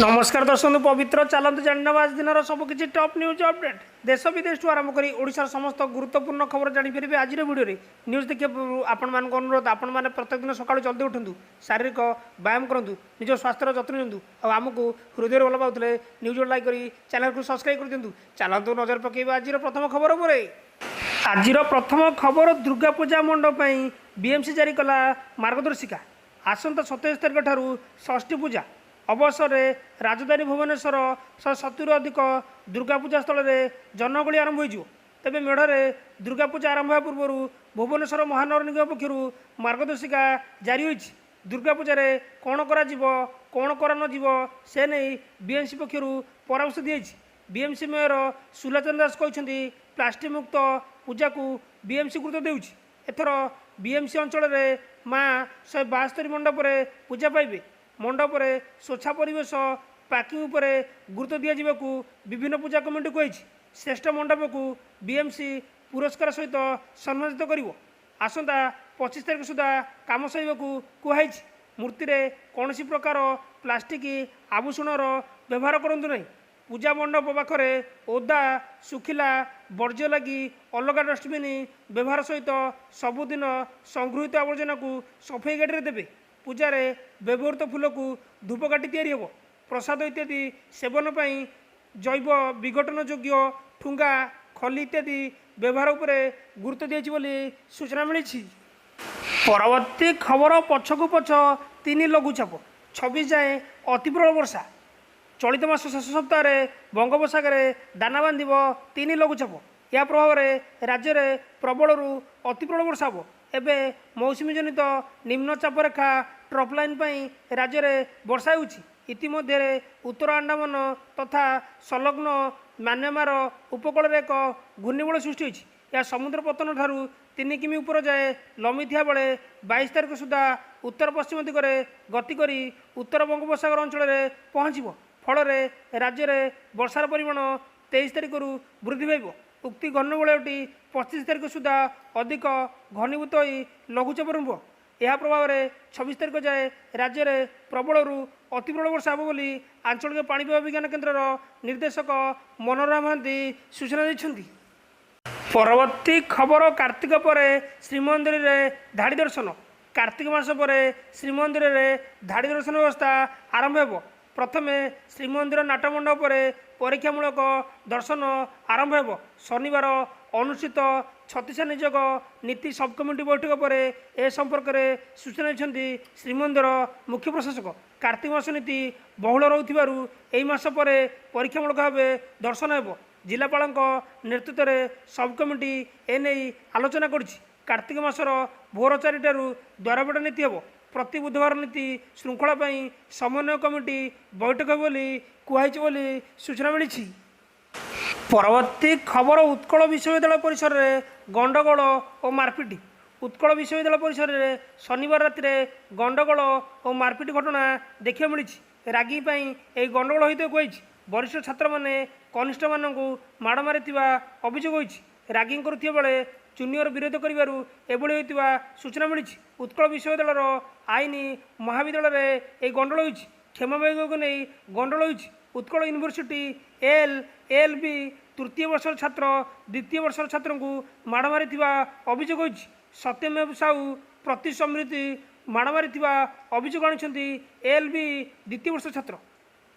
नमस्कार दर्शक पवित्र चलते जानवा आज दिन सबकि टॉप न्यूज अपडेट देश विदेश आरंभ कर ओडिशार समस्त गुरुत्वपूर्ण खबर जानीपर आज भिडियो न्यूज देखिए आपण मान अनुरोध आपण मैंने प्रत्येक दिन सकाल जल्दी उठू शारीरिक व्यायाम करूँ निज स्वास्थ्य जत्न निंतु आमको हृदय भल पाते न्यूज लाइक कर चैनल को सब्सक्राइब कर दिंतु चलतु नजर पकड़ आज प्रथम खबर पर आज प्रथम खबर दुर्गा पूजा मंडप बीएमसी जारी कला मार्गदर्शिका आसंता 27 तारिख ठारू षष्ठी पूजा अवसर राजधानी भुवनेश्वर 170 अधिक दुर्गा पूजा स्थल में जनगहली आरंभ हो तेज मेढ़ दुर्गा पूजा आरंभ पूर्व भुवनेश्वर महानगर निगम पक्षर मार्गदर्शिका जारी होती दुर्गा पूजा कौन कौन से नहीं बीएमसी पक्षर परामर्श दी बीएमसी मेयर सुलोचना दास कहते प्लास्टिक मुक्त पूजा को बीएमसी गुरुत्व देउछि एथर बीएमसी अंचल में माँ 172 मंडप पूजा पाइबे मंडप स्वच्छा परिवेश पैकिंग उपर गुरुत्व दिया विभिन्न पूजा कमिटी कही श्रेष्ठ मंडप को बीएमसी पुरस्कार सहित सम्मानित कर आसंता 25 तारिख सुधा काम सहिबा कहुई मूर्ति कौन प्रकार प्लास्टिक आभूषणर व्यवहार करूँ नहीं पूजा मंडप पाखरे ओदा सुखिला वर्ज्य लगी अलग डस्टबिन व्यवहार सहित सबुदिन संगृहित आवर्जना को सफाई गाड़ी देवे पूजार व्यवहृत फूल को धूपकाठी या प्रसाद इत्यादि सेवन पर जैव विघटन योग्य ठुंगा खली इत्यादि व्यवहार उपर गुरुत्व दी सूचना मिली परवर्ती खबर पछकु पछ 3 लघुचाप 26 जाए अति प्रबल वर्षा चलित मास शेष सप्ताह बंगोपसागर दाना बांध 3 लघुचाप या प्रभाव में राज्य में प्रबल अति प्रबल वर्षा हो एवं मौसुमी जनित निम्नचाप रेखा ट्रप लाइन राज्य में वर्षा होमध्य उत्तर अंडमान तथा संलग्न म्यानमार उपकूल एक घूर्णिबल सृष्टि होती यह समुद्र पतन ठारू 3 किमी ऊपर जाए लंबी था बेले 22 तारिख सुधा उत्तर पश्चिम दिगरे गति कर उत्तर बंगोपसागर अंचल में पहुँच फल राज्य में वर्षार परिमाण 23 तारिख वृद्धि पाइब उक्ति घर्णबलयटी 25 तारिख सुधा अधिक घनीभूत हो लघुचाप रूप यह प्रभाव में 26 तारिख जाए राज्य में प्रबल अति प्रबल वर्षा हो बोली आंचलिक पाणीपाग विज्ञान केन्द्र निर्देशक मनोरमा महांती सूचना देते परवर्ती खबर कार्तिक पर श्रीमंदिर में धाड़ी दर्शन कार्तिक मास पर श्रीमंदिर में धाड़ी दर्शन व्यवस्था आरंभ हो प्रथमे श्रीमंदिर नाटमंडप परीक्षामूलक दर्शन आरंभ हो शनिवार अनुष्ठित छत्तीसा नियोग नीति सब कमिटी बैठक पर ए संपर्क में सूचना देते श्रीमंदिर मुख्य प्रशासक कार्तिक मास नीति बहुल रही मास पर परीक्षामूलक भाव दर्शन हो जिलापाल नेतृत्व में सब कमिटी एने आलोचना कार्तिक मासर भोर 4टारू द्वारबट नीति हो प्रति बुधवार नीति श्रृंखला समन्वय कमिटी बैठक बोली सूचना मिली परवर्ती खबर उत्कल विश्वविद्यालय परिसर में गंडगोल और मारपिट उत्कल विश्वविद्यालय परिसर में शनिवार राति गंडगोल और मारपिट घटना देखा मिली रागी यही गंडगोल होते कही वरिष्ठ छात्र मैंने कनिष्ठ मानक माड़ मारी अभियोग होती रागिंग करुवा बेले जूनियर विरोध कर सूचना मिली उत्कल विश्वविद्यालय आईन महाविद्यालय एक गंडल हो क्षमावेग को नहीं गंडल हो उत्कल यूनिवर्सिटी एल.बी. तृतीय वर्ष छात्र द्वितीय वर्ष छात्र को माड़ मारी अभियोग होती सत्यमेव साहू प्रति समृद्धि माड़ मारी अभियोग आनी एल.बी. द्वितीय वर्ष छात्र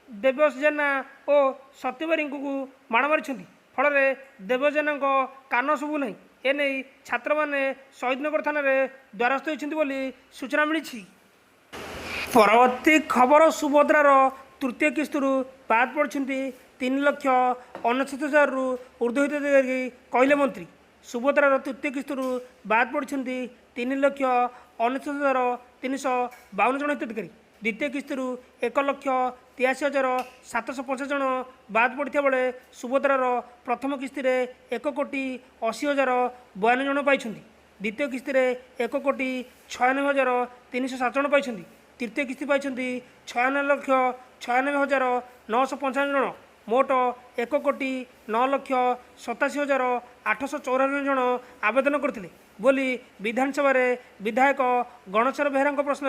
देवस जेना और सत्यबारी को माड़ मारी फल देवस जेना कान शुभु नहीं एने छात्र मैंने शहीदनगर थाना द्वारस्थ होती सूचना मिली परवर्ती खबर सुभद्रार तृतीय किस्तु बाद पड़ती 3,69,000 ऊर्ध्व हिताधिकारी कहले मंत्री सुभद्रार तृतीय किस्तु बाद पड़ती 3,69,352 जन हिताधिकारी द्वितीय किस्तु 1,83,750 जन बाद पड़ता बेले सुभद्रार प्रथम किस्ती 1,80,80,052 जन पाई द्वितीय किस्ती 1,96,307 जन पाई तृतीय किस्ती पाई 96,96,955 जन मोट 1,09,87,894 जन आवेदन करते बोली विधानसभा विधायक गणेशर बेहरा प्रश्न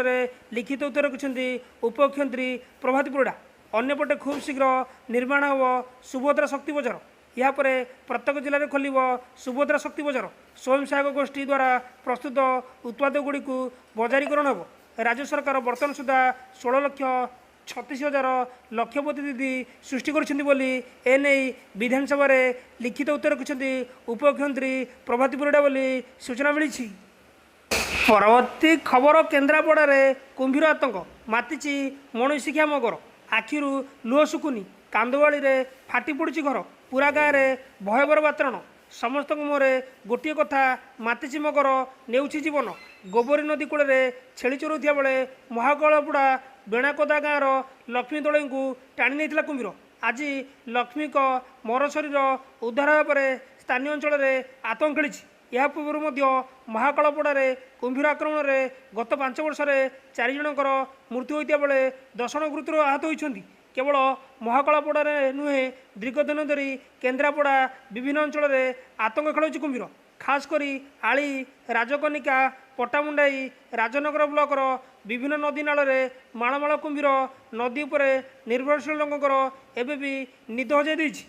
लिखित उत्तर रखिंट उपमुख्यमंत्री प्रभाती परिड़ा ଅନ୍ୟପଟେ ଖୁବ୍ ଶୀଘ୍ର ନିର୍ମାଣ ହେବ ସୁଭଦ୍ରା ଶକ୍ତି ବଜାର। ଏହାପରେ ପ୍ରତ୍ୟେକ ଜିଲ୍ଲାରେ ଖୋଲିବ ସୁଭଦ୍ରା ଶକ୍ତି ବଜାର। ସ୍ୱୟଂ ସହାୟକ ଗୋଷ୍ଠୀ ଦ୍ୱାରା ପ୍ରସ୍ତୁତ ଉତ୍ପାଦଗୁଡ଼ିକୁ ବଜାରୀକରଣ ହେବ। ରାଜ୍ୟ ସରକାର ବର୍ତ୍ତମାନ ସୁଦ୍ଧା 16,36,000 ଲକ୍ଷପତି ଦିଦି ସୃଷ୍ଟି କରିଛନ୍ତି ବୋଲି ଏନେଇ ବିଧାନସଭାରେ ଲିଖିତ ଉତ୍ତର ରଖିଛନ୍ତି ଉପମୁଖ୍ୟମନ୍ତ୍ରୀ ପ୍ରଭାତୀ ପରିଡ଼ା ବୋଲି ସୂଚନା ମିଳିଛି। ପରବର୍ତ୍ତୀ ଖବର, କେନ୍ଦ୍ରାପଡ଼ାରେ କୁମ୍ଭୀର ଆତଙ୍କ ମାତିଛି ମଣିଷିଖିଆ ମଗର। ଆଖିରୁ ଲୁହ ଶୁଖୁନି, କାନ୍ଦୁବାଳିରେ ଫାଟି ପଡ଼ୁଛି ଘର। ପୁରା ଗାଁରେ ଭୟବର ବାତାବରଣ। ସମସ୍ତଙ୍କ ମୁହଁରେ ଗୋଟିଏ କଥା, ମାତିଛି ମଗର, ନେଉଛି ଜୀବନ। ଗୋବରୀ ନଦୀ କୂଳରେ ଛେଳି ଚରାଉଥିବା ବେଳେ ମହାକାଳପଡ଼ା ବେଣାକଦା ଗାଁର ଲକ୍ଷ୍ମୀ ଦଳେଇଙ୍କୁ ଟାଣି ନେଇଥିଲା କୁମ୍ଭୀର। ଆଜି ଲକ୍ଷ୍ମୀଙ୍କ ମର ଶରୀର ଉଦ୍ଧାର ହେବା ପରେ ସ୍ଥାନୀୟ ଅଞ୍ଚଳରେ ଆତଙ୍କ ଖେଳିଛି। ଏହା ପୂର୍ବରୁ ମଧ୍ୟ ମହାକାଳପଡ଼ାରେ କୁମ୍ଭୀର ଆକ୍ରମଣରେ ଗତ 5 ବର୍ଷରେ 4 ଜଣଙ୍କର ମୃତ୍ୟୁ ହୋଇଥିବା ବେଳେ 10 ଜଣ ଗୁରୁତର ଆହତ ହୋଇଛନ୍ତି। କେବଳ ମହାକାଳପଡ଼ାରେ ନୁହେଁ, ଦୀର୍ଘଦିନ ଧରି କେନ୍ଦ୍ରାପଡ଼ା ବିଭିନ୍ନ ଅଞ୍ଚଳରେ ଆତଙ୍କ ଖେଳାଉଛି କୁମ୍ଭୀର। ଖାସ୍ କରି ଆଳି, ରାଜକନିକା, ପଟ୍ଟାମୁଣ୍ଡାଇ, ରାଜନଗର ବ୍ଲକର ବିଭିନ୍ନ ନଦୀ ନାଳରେ ମାଳମାଳ କୁମ୍ଭୀର ନଦୀ ଉପରେ ନିର୍ଭରଶୀଳ ଲୋକଙ୍କର ଏବେ ବି ନିଦ ହଜାଇ ଦେଇଛି।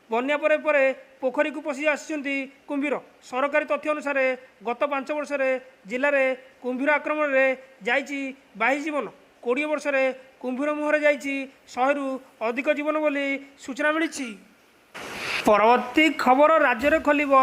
ବନ୍ୟା ପରେ ପରେ ପୋଖରୀକୁ ପଶି ଆସିଛନ୍ତି କୁମ୍ଭୀର। ସରକାରୀ ତଥ୍ୟ ଅନୁସାରେ ଗତ 5 ବର୍ଷରେ ଜିଲ୍ଲାରେ କୁମ୍ଭୀର ଆକ୍ରମଣରେ ଯାଇଛି 22 ଜୀବନ। 20 ବର୍ଷରେ କୁମ୍ଭୀର ମୁହଁରେ ଯାଇଛି 100ରୁ ଅଧିକ ଜୀବନ ବୋଲି ସୂଚନା ମିଳିଛି। ପରବର୍ତ୍ତୀ ଖବର, ରାଜ୍ୟରେ ଖୋଲିବ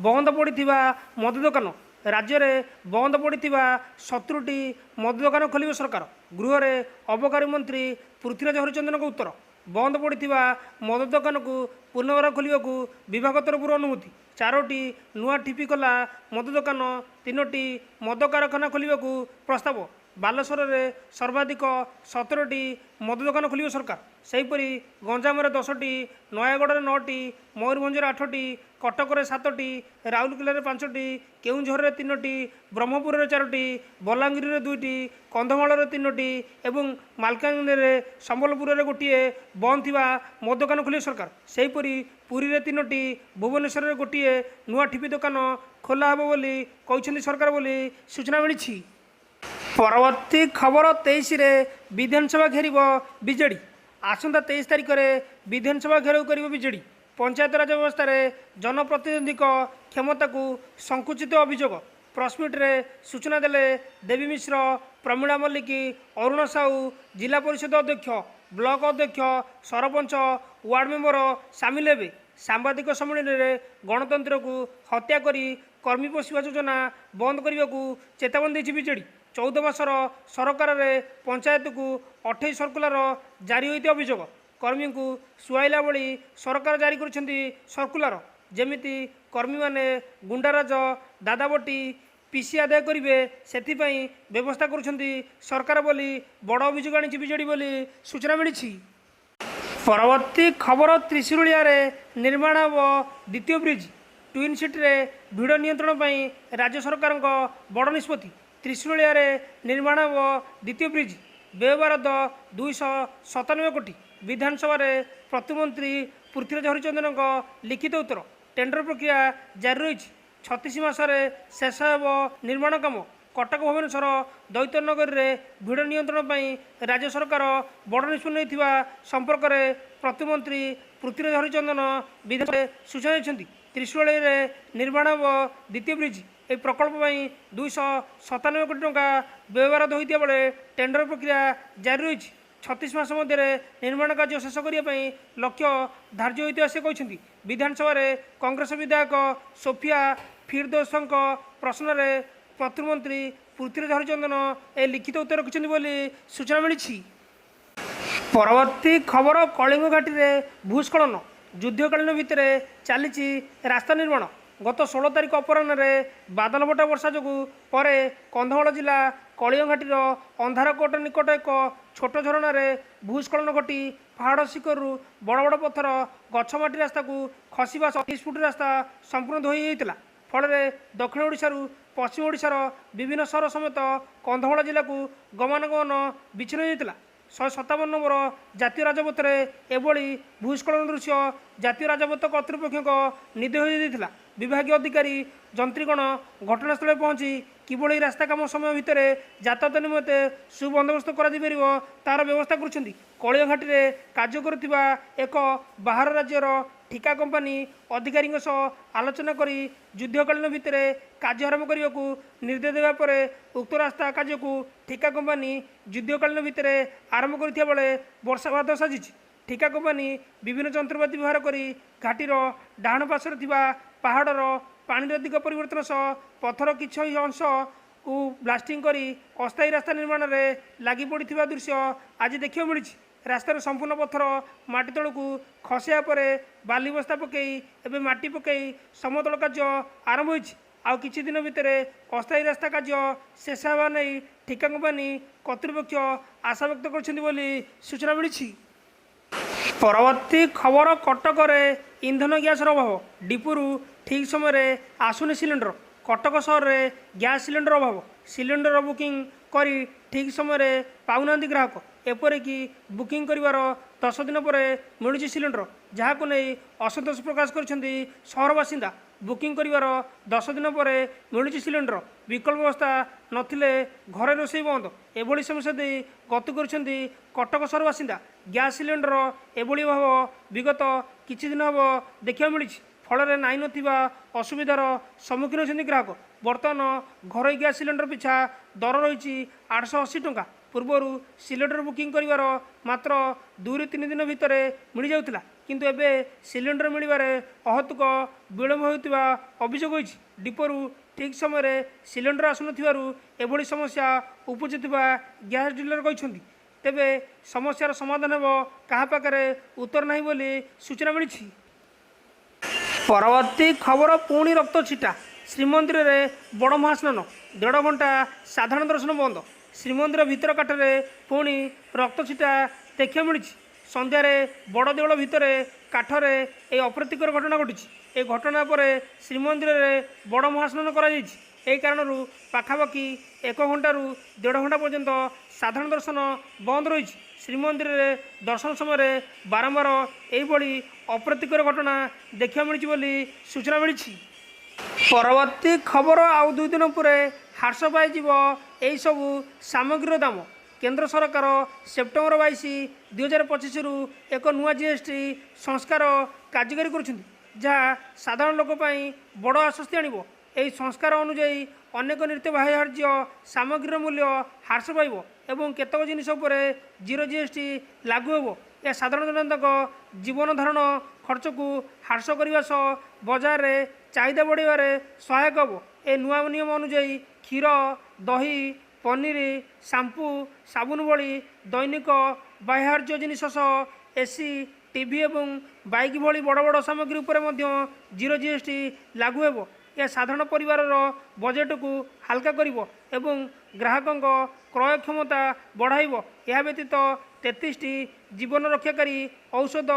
ବନ୍ଦ ପଡ଼ିଥିବା ମଦ ଦୋକାନ। ରାଜ୍ୟରେ ବନ୍ଦ ପଡ଼ିଥିବା 70ଟି ମଦ ଦୋକାନ ଖୋଲିବ ସରକାର। ଗୃହରେ ଅବକାରୀ ମନ୍ତ୍ରୀ ପୃଥ୍ୱୀରାଜ ହରିଚନ୍ଦନଙ୍କ ଉତ୍ତର। ବନ୍ଦ ପଡ଼ିଥିବା ମଦ ଦୋକାନକୁ ପୁନର୍ବାର ଖୋଲିବାକୁ ବିଭାଗ ତରଫରୁ ଅନୁମତି। 4ଟି ନୂଆ ଠିପିକଲା ମଦ ଦୋକାନ, 3ଟି ମଦ କାରଖାନା ଖୋଲିବାକୁ ପ୍ରସ୍ତାବ। ବାଲେଶ୍ୱରରେ ସର୍ବାଧିକ 17ଟି ମଦ ଦୋକାନ ଖୋଲିବ ସରକାର। ସେହିପରି ଗଞ୍ଜାମରେ 10ଟି, ନୟାଗଡ଼ରେ 9ଟି, ମୟୂରଭଞ୍ଜରେ 8ଟି, କଟକରେ 7ଟି, ରାଉରକେଲାରେ 5ଟି, କେଉଁଝରରେ 3ଟି, ବ୍ରହ୍ମପୁରରେ 4ଟି, ବଲାଙ୍ଗୀରରେ 2ଟି, କନ୍ଧମାଳରେ 3ଟି ଏବଂ ମାଲକାନଗିରିରେ, ସମ୍ବଲପୁରରେ ଗୋଟିଏ ବନ୍ଦ ଥିବା ମଦ ଦୋକାନ ଖୋଲିବ ସରକାର। ସେହିପରି ପୁରୀରେ 3ଟି, ଭୁବନେଶ୍ୱରରେ ଗୋଟିଏ ନୂଆ ଠିପି ଦୋକାନ ଖୋଲା ହେବ ବୋଲି କହିଛନ୍ତି ସରକାର ବୋଲି ସୂଚନା ମିଳିଛି। ପରବର୍ତ୍ତୀ ଖବର, 23ରେ ବିଧାନସଭା ଘେରିବ ବିଜେଡ଼ି। ଆସନ୍ତା 23 ତାରିଖରେ ବିଧାନସଭା ଘେରାଉ କରିବ ବିଜେଡ଼ି। ପଞ୍ଚାୟତରାଜ ବ୍ୟବସ୍ଥାରେ ଜନପ୍ରତିନିଧିଙ୍କ କ୍ଷମତାକୁ ସଂକୁଚିତ ଅଭିଯୋଗ। ପ୍ରେସମିଟ୍ରେ ସୂଚନା ଦେଲେ ଦେବୀ ମିଶ୍ର, ପ୍ରମିଳା ମଲ୍ଲିକ, ଅରୁଣ ସାହୁ। ଜିଲ୍ଲା ପରିଷଦ ଅଧ୍ୟକ୍ଷ, ବ୍ଲକ ଅଧ୍ୟକ୍ଷ, ସରପଞ୍ଚ, ୱାର୍ଡ଼ ମେମ୍ବର ସାମିଲ ହେବେ। ସାମ୍ବାଦିକ ସମ୍ମିଳନୀରେ ଗଣତନ୍ତ୍ରକୁ ହତ୍ୟା କରି କର୍ମୀ ପୋଷିବା ଯୋଜନା ବନ୍ଦ କରିବାକୁ ଚେତାବନୀ ଦେଇଛି ବିଜେଡ଼ି। 14 ମାସର ସରକାରରେ ପଞ୍ଚାୟତକୁ 28 ସର୍କୁଲାର ଜାରି ହୋଇଥିବା ଅଭିଯୋଗ। କର୍ମୀଙ୍କୁ ସୁହାଇଲା ଭଳି ସରକାର ଜାରି କରିଛନ୍ତି ସର୍କୁଲାର। ଯେମିତି କର୍ମୀମାନେ ଗୁଣ୍ଡାରାଜ, ଦାଦାବଟି, ପିସି ଆଦାୟ କରିବେ, ସେଥିପାଇଁ ବ୍ୟବସ୍ଥା କରୁଛନ୍ତି ସରକାର ବୋଲି ବଡ଼ ଅଭିଯୋଗ ଆଣିଛି ବିଜେଡ଼ି ବୋଲି ସୂଚନା ମିଳିଛି। ପରବର୍ତ୍ତୀ ଖବର, ତ୍ରିଶୁଳିଆରେ ନିର୍ମାଣ ହେବ ଦ୍ୱିତୀୟ ବ୍ରିଜ୍। ଟ୍ୱିନ୍ ସିଟିରେ ଭିଡ଼ ନିୟନ୍ତ୍ରଣ ପାଇଁ ରାଜ୍ୟ ସରକାରଙ୍କ ବଡ଼ ନିଷ୍ପତ୍ତି। ତ୍ରିଶୁଳିଆରେ ନିର୍ମାଣ ହେବ ଦ୍ୱିତୀୟ ବ୍ରିଜ୍। ବ୍ୟୟବରାଦ 297 କୋଟି। ବିଧାନସଭାରେ ପ୍ରତିମନ୍ତ୍ରୀ ପୃଥ୍ୱୀରାଜ ହରିଚନ୍ଦନଙ୍କ ଲିଖିତ ଉତ୍ତର। ଟେଣ୍ଡର ପ୍ରକ୍ରିୟା ଜାରି ରହିଛି। 36 ମାସରେ ଶେଷ ହେବ ନିର୍ମାଣ କାମ। କଟକ, ଭୁବନେଶ୍ୱର, ଦୈତନଗରରେ ଭିଡ଼ ନିୟନ୍ତ୍ରଣ ପାଇଁ ରାଜ୍ୟ ସରକାର ବଡ଼ ନିଷ୍ପତ୍ତି ନେଇଥିବା ସମ୍ପର୍କରେ ପ୍ରତିମନ୍ତ୍ରୀ ପୃଥ୍ୱୀରାଜ ହରିଚନ୍ଦନ ବିଧାନସଭାରେ ସୂଚନା ଦେଇଛନ୍ତି। ତ୍ରିଶୁଳିଆରେ ନିର୍ମାଣ ହେବ ଦ୍ୱିତୀୟ ବ୍ରିଜ୍। ଏହି ପ୍ରକଳ୍ପ ପାଇଁ 297 କୋଟି ଟଙ୍କା ବ୍ୟୟବରାଦ ହୋଇଥିବା ବେଳେ ଟେଣ୍ଡର ପ୍ରକ୍ରିୟା ଜାରି ରହିଛି। 36 ମାସ ମଧ୍ୟରେ ନିର୍ମାଣ କାର୍ଯ୍ୟ ଶେଷ କରିବା ପାଇଁ ଲକ୍ଷ୍ୟ ଧାର୍ଯ୍ୟ ହୋଇଥିବା ସେ କହିଛନ୍ତି। ବିଧାନସଭାରେ କଂଗ୍ରେସ ବିଧାୟକ ସୋଫିଆ ଫିରଦୋସଙ୍କ ପ୍ରଶ୍ନରେ ପ୍ରତିମନ୍ତ୍ରୀ ପୃଥ୍ୱୀରାଜ ହରିଚନ୍ଦନ ଏହି ଲିଖିତ ଉତ୍ତର ରଖିଛନ୍ତି ବୋଲି ସୂଚନା ମିଳିଛି। ପରବର୍ତ୍ତୀ ଖବର, କଳିଙ୍ଗ ଘାଟିରେ ଭୂସ୍ଖଳନ। ଯୁଦ୍ଧକାଳୀନ ଭିତରେ ଚାଲିଛି ରାସ୍ତା ନିର୍ମାଣ। ଗତ 16 ତାରିଖ ଅପରାହ୍ନରେ ବାଦଲଫଟା ବର୍ଷା ଯୋଗୁଁ ପରେ କନ୍ଧମାଳ ଜିଲ୍ଲା କଳିଙ୍ଗ ଘାଟିର ଅନ୍ଧାରକୋଟ ନିକଟ ଏକ ଛୋଟ ଝରଣାରେ ଭୂସ୍ଖଳନ ଘଟି ପାହାଡ଼ ଶିଖରରୁ ବଡ଼ ବଡ଼ ପଥର, ଗଛ, ମାଟି ରାସ୍ତାକୁ ଖସିବା 30 ଫୁଟ ରାସ୍ତା ସମ୍ପୂର୍ଣ୍ଣ ଧୋଇ ହୋଇଥିଲା। ଫଳରେ ଦକ୍ଷିଣ ଓଡ଼ିଶାରୁ ପଶ୍ଚିମ ଓଡ଼ିଶାର ବିଭିନ୍ନ ସହର ସମେତ କନ୍ଧମାଳ ଜିଲ୍ଲାକୁ ଗମନାଗମନ ବିଚ୍ଛିନ୍ନ ହୋଇଯାଇଥିଲା। 157 ନମ୍ବର ଜାତୀୟ ରାଜପଥରେ ଏଭଳି ଭୂସ୍ଖଳନ ଦୃଶ୍ୟ ଜାତୀୟ ରାଜପଥ କର୍ତ୍ତୃପକ୍ଷଙ୍କ ନିଦ ହୋଇଯାଇଥିଲା। विभागीय अधिकारी जंत्रीगण घटनास्थल पहुँची किभଳି रास्ता काम समय भितर यातायात निमंते सुबंदोबस्त कर तार व्यवस्था कर कलियाघाटी में कार्य करुवा एक बाहर राज्यर ठिका कंपानी अधिकारी आलोचना करी युद्धकालीन भितर कार्य आरंभ करने को निर्देश देवापर उक्त रास्ता कार्य को ठिका कंपानी युद्धकालीन भितर आरंभ करथिया बेले वर्षा बाद साजी ठिका कंपानी विभिन्न जंत्रपाति व्यवहार कर घाटीर डाहाण पार्श्वर पहाड़र पानी दिग परिवर्तन सह पथर किछि अंश को ब्लास्टिंग करी अस्थायी रास्ता निर्माण में लगी पड़ा दृश्य आज देखा मिली रास्तार संपूर्ण पथर माटी तल को खसिया पर बाली बस्ता पकई एवं माटी पकई समतल कार्य आरंभ हो किछि दिन भितर अस्थायी रास्ता कार्य शेष होगा नहीं ठिका कंपानी कर्तृपक्ष आशा व्यक्त कर सूचना मिली। परवर्ती खबर कटक इंधन गैसर अभाव डिपुरु ठीक समय आसुनी सिलिंडर कटक सहर में गैस सिलिंडर अभाव सिलिंडर बुकिंग करी ठीक समय पाऊना ग्राहक एपरिक बुकिंग करिवार 10 दिन पर मिलूँ सिलिंडर जहाँ नहीं असंतोष प्रकाश कर सहर बासिंदा बुकिंग करिवार 10 दिन पर मिलूँ सिलिंडर विकल्प व्यवस्था नथिले घरे रोषे बंद एभली समस्या दे गति कर कटक सहर बासिंदा गैस सिलिंडर एभली अभाव विगत किछि दिन हम देखा मिली फल नाई नथिबा असुविधार सम्मुखीन होती ग्राहक बर्तमान घर गैस सिलिंडर पिछा दर रही 880 टंका पूर्वर सिलिंडर बुकिंग करिवार मात्र 2-3 दिन भितर मिल जाउथिला किंतु एबे सिलिंडर मिलबारे अहतुक विलंब होइतिबा अभियोग होइछि डिपोरु ठीक समय सिलिंडर आसुनथिबारु एभली समस्या उपजुथिबा गैस डीलर कहिसंती तेबे समस्यार समाधान हेबो कहा पाखरे उत्तर नाही बोली सूचना मिली। परवर्ती खबर पुणी रक्त छिटा श्रीमंदिर में बड़ महास्नान 1.5 घंटा साधारण दर्शन बंद श्रीमंदिर भितर काठरे पुणी रक्त छिटा देखा मिली संध्यारे बड़ देवल भितर काठरे ए अप्रीतिकर घटना घटी ए घटना पर श्रीमंदिर में बड़ महास्नान कर कारण पाखापाखि 1 घंटारू 1.5 घंटा पर्यंत साधारण दर्शन बंद रही श्रीमंदिर में दर्शन समय बारंबार यही अप्रीतिकर घटना देखा मिली सूचना मिली। परवर्ती खबर आउ 2 दिन पर ह्रास पाई सबू सामग्री दाम केंद्र सरकार सेप्टेम्बर 22, 2025 रु एक नुआ जीएसटी संस्कार कार्यकारी कर साधारण लोक बड़ आश्वस्ति आणिबो यही संस्कार अनुजाई अनेक नित्य बाह्य सामग्री मूल्य ह्रास पाइब एवं केतक जिनिस जीरो जीएसटी लागू होब यह साधारण जनता जीवन धारण खर्च को ह्रास करने सह बजार में चाहिदा बढ़ावे सहायक होब ए नुआ नियम अनुजाई क्षीर दही पनीर शैम्पू साबुन भली दैनिक बाह्य जिनिस सह एसी टीवी एवं बाइक भली बड़ बड़ सामग्री उपर जीरो जीएसटी लागू होब यह साधारण परिवार बजेट को हाल्का करिवो एवं ग्राहकों क्रय क्षमता बढ़ाइब यह व्यतीत 33टी जीवन रक्षाकारी औषध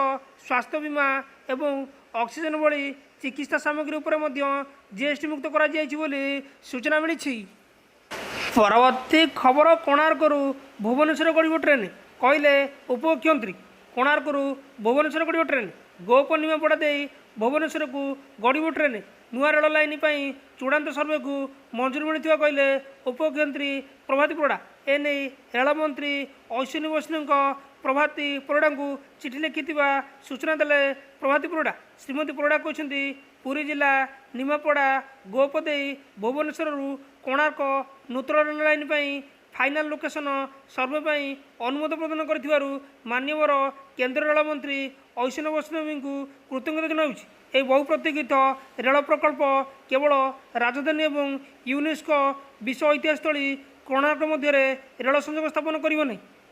स्वास्थ्य बीमा एवं ऑक्सीजन भली चिकित्सा सामग्री उपर जीएसटी मुक्त करा जायछि बोली सूचना मिली। परवर्ती खबर कोणार्करू भुवनेश्वर गड़ब ट्रेन कहले उपमुख्यमंत्री कोणार्करू भुवनेश्वर गड़ब ट्रेन गोपनीमा पड़ा दे भुवनेश्वर को गड़ब ट्रेन नुआ रेल लाइन चूड़ांत सर्वे को मंजूरी मिलता कहले उपमुख्यमंत्री प्रभाती परिड़ा एने रेलमंत्री अश्विनी वैष्णव प्रभाती परिड़ा को चिठी लिखि सूचना देले प्रभाती परिड़ा श्रीमती परिड़ा कहते पुरी जिला निमापड़ा गोपदे भुवनेश्वर कोणार्क नूतन rail line final location survey अनुमति प्रदान कर माननीय केंद्र रेल मंत्री अश्विनी वैष्णव को कृतज्ञता जनाऊँगी यह बहुप्रतीक्षित रेल प्रकल्प केवल राजधानी और यूनेस्को विश्व ऐतिहासिक स्थली कोणार्क मध्य रेल संयोग स्थापन कर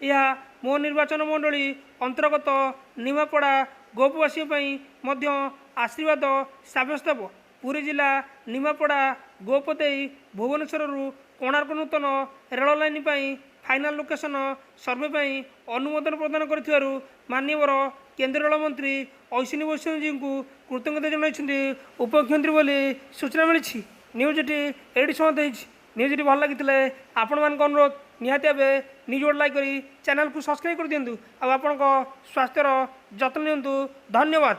यह मो निर्वाचन मंडली अंतर्गत निमापड़ा गोपवासी आशीर्वाद सब्यस्त हो पुरी जिला निमापड़ा गोपदे भुवनेश्वर कोणार्क नूतन rail line final location survey अनुमोदन प्रदान कर माननीय केंद्र रेल मंत्री अश्विनी वैष्णव जी को कृतज्ञता जनाई उपमुख्यमंत्री बोली सूचना मिली। न्यूज ये समाप्त न्यूज भल लगी आपण मान अनुरोध निहाती भाव न्यूज गोटे लाइक करी चैनल को सब्सक्राइब कर दिंतु आपण स्वास्थ्यर जत्न नियंतु। धन्यवाद।